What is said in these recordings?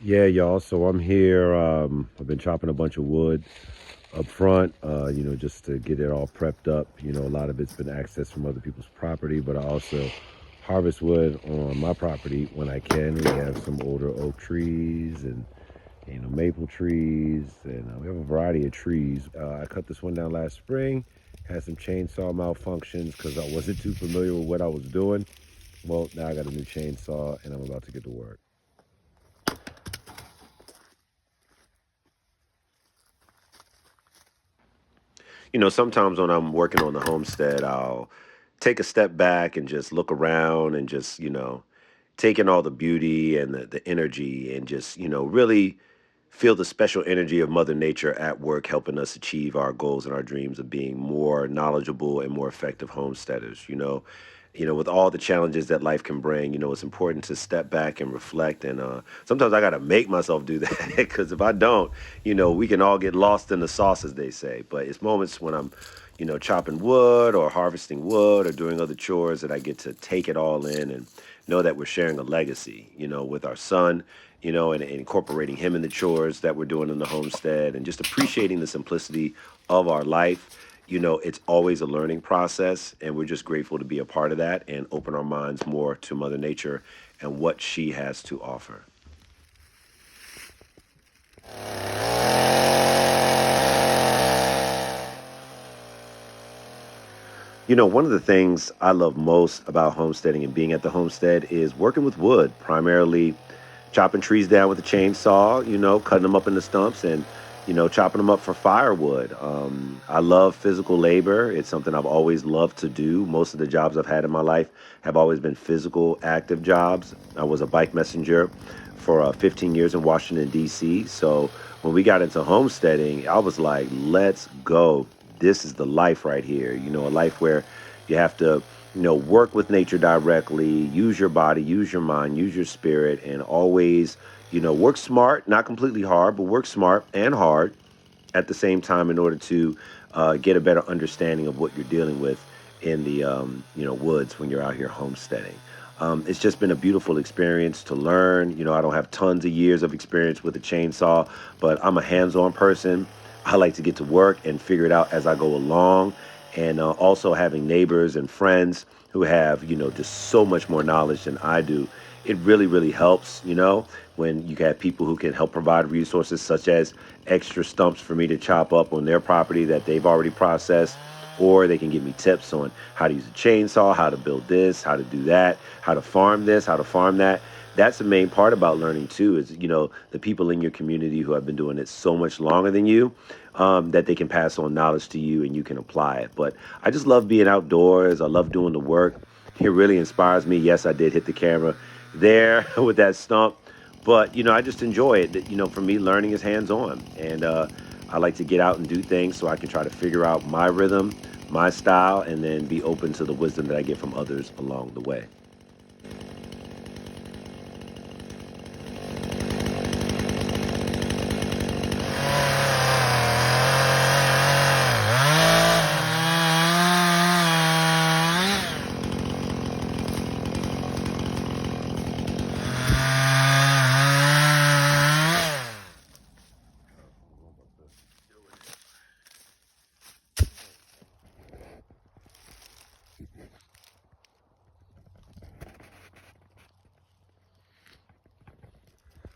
Yeah, y'all. So I'm here. I've been chopping a bunch of wood up front, just to get it all prepped up. A lot of it's been accessed from other people's property, but I also harvest wood on my property when I can. We have some older oak trees and maple trees, and we have a variety of trees. I cut this one down last spring. Had some chainsaw malfunctions because I wasn't too familiar with what I was doing. Well, now I got a new chainsaw, and I'm about to get to work. Sometimes when I'm working on the homestead, I'll take a step back and just look around and just, take in all the beauty and the energy and just, really feel the special energy of Mother Nature at work, helping us achieve our goals and our dreams of being more knowledgeable and more effective homesteaders. With all the challenges that life can bring, it's important to step back and reflect. And sometimes I got to make myself do that because if I don't, we can all get lost in the sauce, as they say. But it's moments when I'm, chopping wood or harvesting wood or doing other chores that I get to take it all in and know that we're sharing a legacy, with our son, and incorporating him in the chores that we're doing in the homestead and just appreciating the simplicity of our life. It's always a learning process, and we're just grateful to be a part of that and open our minds more to Mother Nature and what she has to offer. One of the things I love most about homesteading and being at the homestead is working with wood, primarily chopping trees down with a chainsaw, cutting them up into stumps and, chopping them up for firewood. I love physical labor. It's something I've always loved to do. Most of the jobs I've had in my life have always been physical, active jobs. I was a bike messenger for 15 years in Washington, D.C. So when we got into homesteading, I was like, let's go. This is the life right here. A life where you have to, work with nature directly, use your body, use your mind, use your spirit, and always, work smart, not completely hard, but work smart and hard at the same time in order to get a better understanding of what you're dealing with in the, woods when you're out here homesteading. It's just been a beautiful experience to learn. I don't have tons of years of experience with a chainsaw, but I'm a hands-on person. I like to get to work and figure it out as I go along. And also having neighbors and friends who have, just so much more knowledge than I do. It really, really helps, when you have people who can help provide resources such as extra stumps for me to chop up on their property that they've already processed, or they can give me tips on how to use a chainsaw, how to build this, how to do that, how to farm this, how to farm that. That's the main part about learning too, is, the people in your community who have been doing it so much longer than you, that they can pass on knowledge to you and you can apply it. But I just love being outdoors. I love doing the work. It really inspires me. Yes, I did hit the camera there with that stump, but I just enjoy it. For me, learning is hands-on, and I like to get out and do things so I can try to figure out my rhythm, my style, and then be open to the wisdom that I get from others along the way.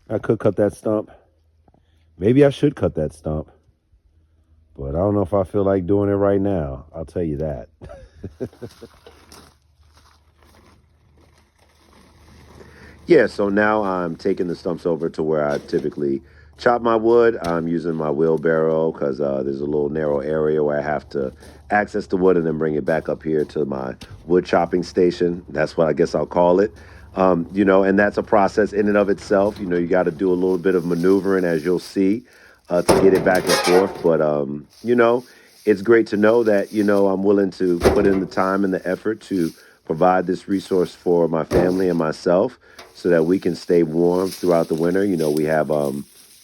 I could cut that stump. Maybe I should cut that stump, but I don't know if I feel like doing it right now. I'll tell you that. Yeah, so now I'm taking the stumps over to where I typically chop my wood. I'm using my wheelbarrow because there's a little narrow area where I have to access the wood and then bring it back up here to my wood chopping station. That's what I guess I'll call it. And that's a process in and of itself. You got to do a little bit of maneuvering, as you'll see, to get it back and forth. But, it's great to know that, I'm willing to put in the time and the effort to provide this resource for my family and myself so that we can stay warm throughout the winter. We have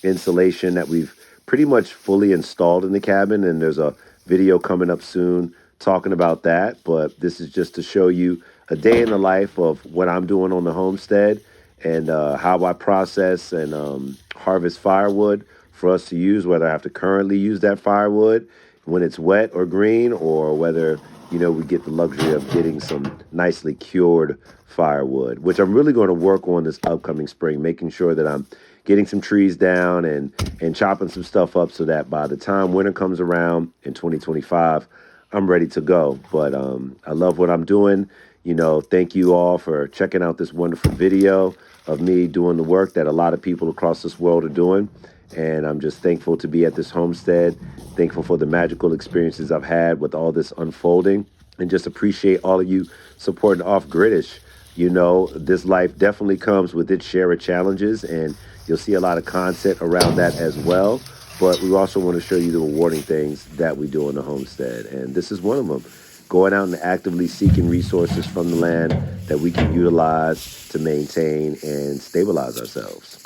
insulation that we've pretty much fully installed in the cabin, and there's a video coming up soon talking about that. But this is just to show you a day in the life of what I'm doing on the homestead and how I process and harvest firewood for us to use, whether I have to currently use that firewood when it's wet or green, or whether, we get the luxury of getting some nicely cured firewood, which I'm really going to work on this upcoming spring, making sure that I'm getting some trees down and chopping some stuff up so that by the time winter comes around in 2025, I'm ready to go. But I love what I'm doing. Thank you all for checking out this wonderful video of me doing the work that a lot of people across this world are doing. And I'm just thankful to be at this homestead, thankful for the magical experiences I've had with all this unfolding, and just appreciate all of you supporting OffGridish. This life definitely comes with its share of challenges, and you'll see a lot of content around that as well. But we also want to show you the rewarding things that we do on the homestead. And this is one of them, going out and actively seeking resources from the land that we can utilize to maintain and stabilize ourselves.